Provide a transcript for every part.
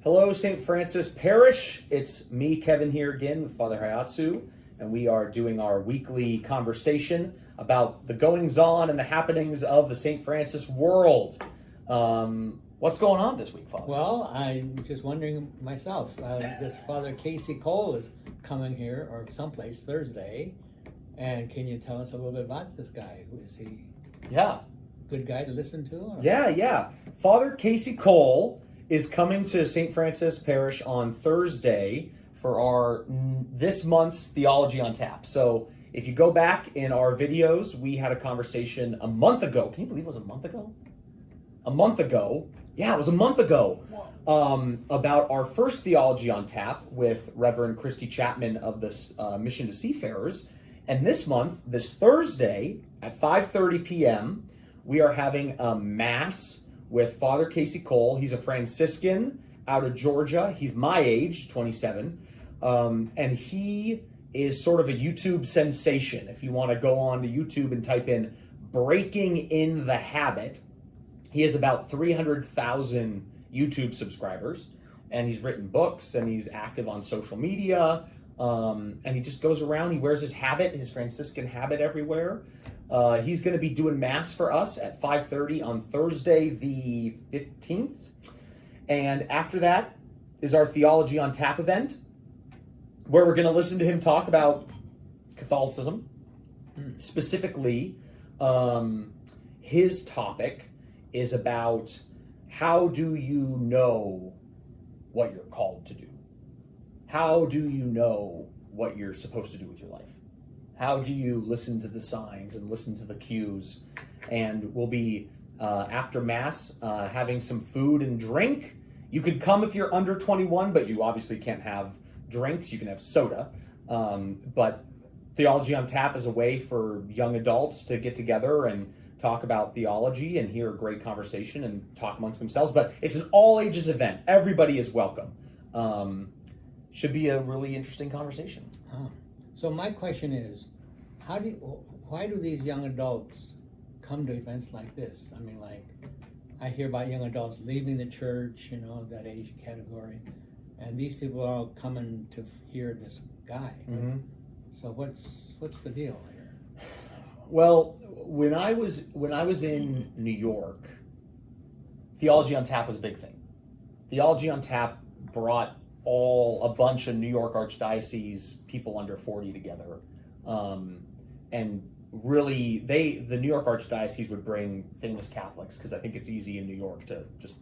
Hello, St. Francis Parish. It's me, Kevin, here again with Father Hayatsu, and we are doing our weekly conversation about the goings-on and the happenings of the St. Francis world. What's going on this week, Father? Well, I'm just wondering myself. This Father Casey Cole is coming here, or someplace, Thursday. And can you tell us a little bit about this guy? Who is he? Yeah. Good guy to listen to? Or? Yeah. Father Casey Cole is coming to St. Francis Parish on Thursday for our this month's Theology on Tap. So if you go back in our videos, we had a conversation a month ago. Can you believe it was a month ago? A month ago. Yeah, it was a month ago. About our first Theology on Tap with Reverend Christy Chapman of this Mission to Seafarers. And this month, this Thursday at 5:30 p.m., we are having a Mass with Father Casey Cole. He's a Franciscan out of Georgia. He's my age, 27. And he is sort of a YouTube sensation. If you want to go on to YouTube and type in Breaking in the Habit, he has about 300,000 YouTube subscribers. And he's written books and he's active on social media. And he just goes around, he wears his habit, his Franciscan habit everywhere. He's going to be doing Mass for us at 5:30 on Thursday the 15th. And after that is our Theology on Tap event, where we're going to listen to him talk about Catholicism. Specifically, his topic is about how do you know what you're called to do? How do you know what you're supposed to do with your life? How do you listen to the signs and listen to the cues? And we'll be, after Mass, having some food and drink. You can come if you're under 21, but you obviously can't have drinks. You can have soda. But Theology on Tap is a way for young adults to get together and talk about theology and hear a great conversation and talk amongst themselves. But it's an all-ages event. Everybody is welcome. Should be a really interesting conversation. So my question is, why do these young adults come to events like this? I mean, like, I hear about young adults leaving the church, that age category, and these people are all coming to hear this guy. Mm-hmm. So what's the deal here? Well, when I was in New York, Theology on Tap was a big thing. Theology on Tap brought a bunch of New York Archdiocese people under 40 together. And really, the New York Archdiocese would bring famous Catholics, because I think it's easy in New York to just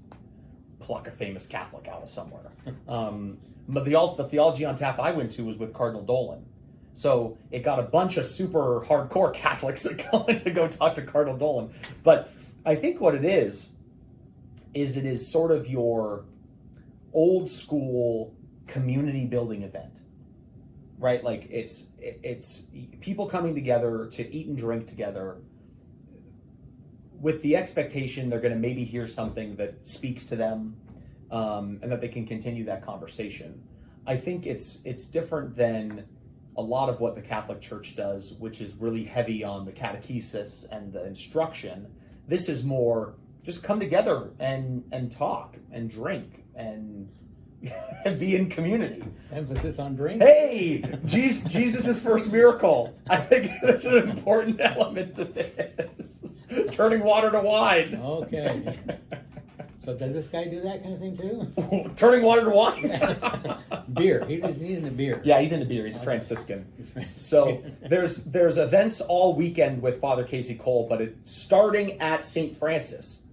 pluck a famous Catholic out of somewhere. But the Theology on Tap I went to was with Cardinal Dolan. So it got a bunch of super hardcore Catholics that go in to go talk to Cardinal Dolan. But I think what it is it is sort of your old school community building event, right? Like it's people coming together to eat and drink together with the expectation they're going to maybe hear something that speaks to them, and that they can continue that conversation. I think it's different than a lot of what the Catholic Church does, which is really heavy on the catechesis and the instruction. This is more just come together and talk and drink and be in community. Emphasis on drink. Hey, Jesus' first miracle. I think that's an important element to this. Turning water to wine. Okay. So does this guy do that kind of thing too? Turning water to wine? Beer. He's into beer. Yeah, he's into beer. He's a Franciscan. So there's events all weekend with Father Casey Cole, but it's starting at St. Francis.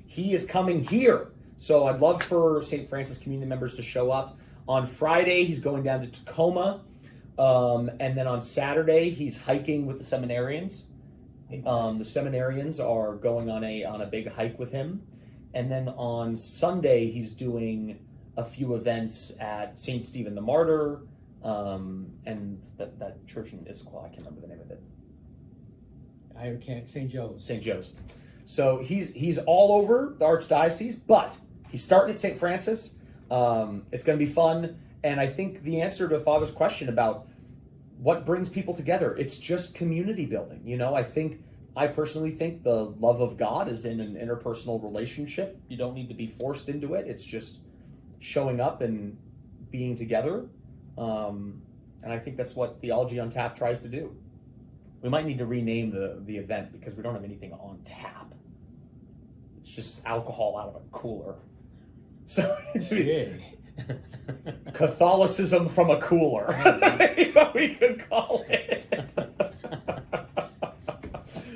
He is coming here. So I'd love for St. Francis community members to show up. On Friday, he's going down to Tacoma. And then on Saturday, he's hiking with the seminarians. The seminarians are going on a big hike with him. And then on Sunday, he's doing a few events at St. Stephen the Martyr, and that church in Issaquah. I can't remember the name of it. I can't. St. Joe's. St. Joe's. So he's all over the Archdiocese, but he's starting at St. Francis. It's going to be fun. And I think the answer to Father's question about what brings people together, it's just community building. I personally think the love of God is in an interpersonal relationship. You don't need to be forced into it. It's just showing up and being together. And I think that's what Theology on Tap tries to do. We might need to rename the event because we don't have anything on tap. It's just alcohol out of a cooler. So Catholicism from a cooler. We could call it.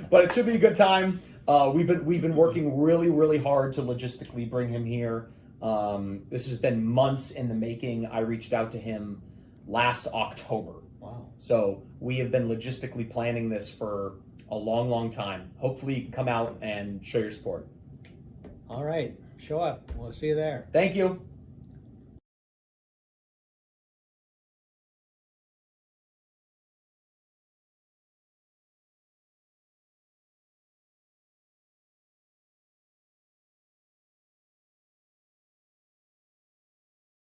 But it should be a good time. We've been working really, really hard to logistically bring him here. This has been months in the making. I reached out to him last October. Wow. So we have been logistically planning this for a long, long time. Hopefully you can come out and show your support. All right. Show up. We'll see you there. Thank you.